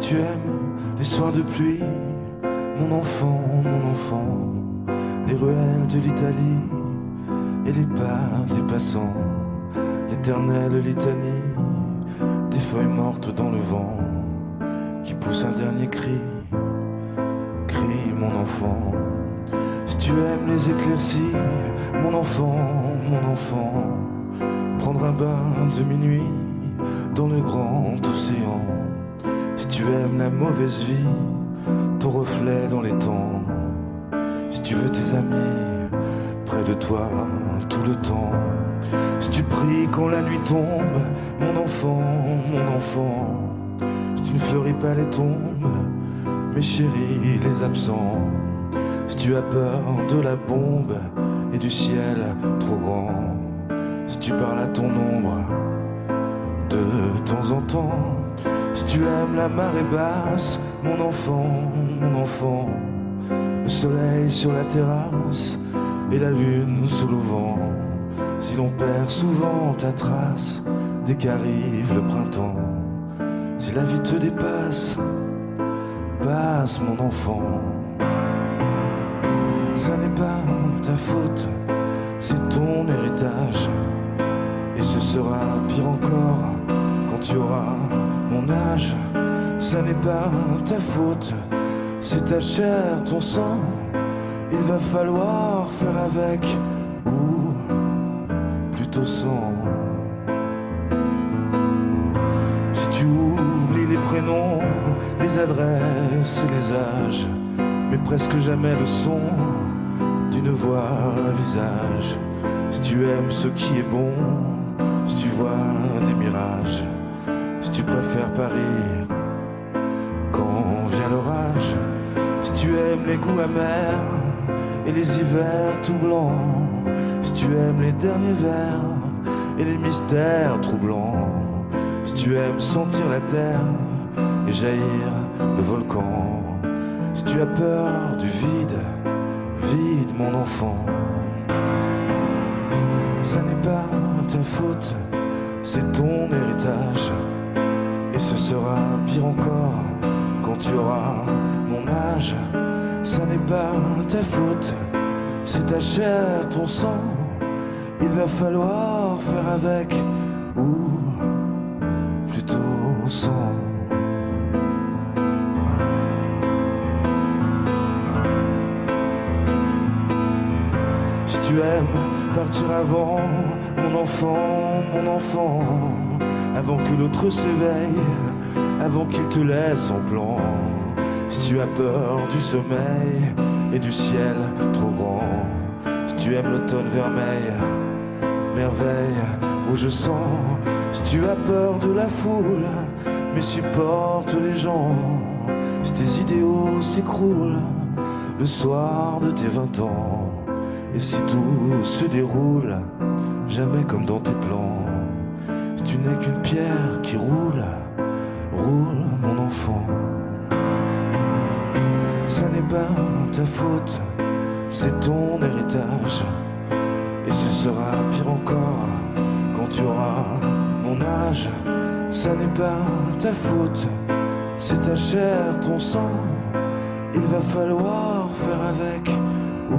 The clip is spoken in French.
tu aimes les soirs de pluie, mon enfant, les ruelles de l'Italie et les pas des passants, l'éternelle litanie des feuilles mortes dans le vent qui pousse un dernier cri, crie mon enfant. Si tu aimes les éclaircies, mon enfant, prendre un bain de minuit dans le grand océan. Si tu aimes la mauvaise vie, ton reflet dans les temps. Si tu veux tes amis près de toi tout le temps. Si tu pries quand la nuit tombe, mon enfant, si tu ne fleuris pas les tombes, mes chéris les absents. Si tu as peur de la bombe et du ciel trop grand, si tu parles à ton ombre de temps en temps, si tu aimes la marée basse, mon enfant, le soleil sur la terrasse et la lune sous le vent, si l'on perd souvent ta trace dès qu'arrive le printemps, si la vie te dépasse, passe mon enfant. Ça n'est pas ta faute, c'est ton héritage. Et ce sera pire encore quand tu auras mon âge. Ça n'est pas ta faute, c'est ta chair, ton sang. Il va falloir faire avec, ou plutôt sans. Si tu oublies les prénoms, les adresses et les âges, mais presque jamais le son d'une voix, un visage. Si tu aimes ce qui est bon, si tu vois des mirages, si tu préfères Paris quand vient l'orage, si tu aimes les goûts amers et les hivers tout blancs, si tu aimes les derniers vers et les mystères troublants, si tu aimes sentir la terre et jaillir le volcan, si tu as peur du vide, vide mon enfant. Ça n'est pas ta faute, c'est ton héritage. Et ce sera pire encore quand tu auras mon âge. Ça n'est pas ta faute, c'est ta chair, ton sang. Il va falloir faire avec, ou plutôt sans. Si tu aimes partir avant, mon enfant, avant que l'autre s'éveille, avant qu'il te laisse en plan. Si tu as peur du sommeil et du ciel trop grand, si tu aimes l'automne vermeil, merveille, rouge sang, si tu as peur de la foule, mais supporte les gens, si tes idéaux s'écroulent le soir de tes 20 ans, et si tout se déroule jamais comme dans tes plans, si tu n'es qu'une pierre qui roule, roule mon enfant. Ça n'est pas ta faute, c'est ton héritage. Et ce sera pire encore quand tu auras mon âge. Ça n'est pas ta faute, c'est ta chair, ton sang. Il va falloir faire avec, ou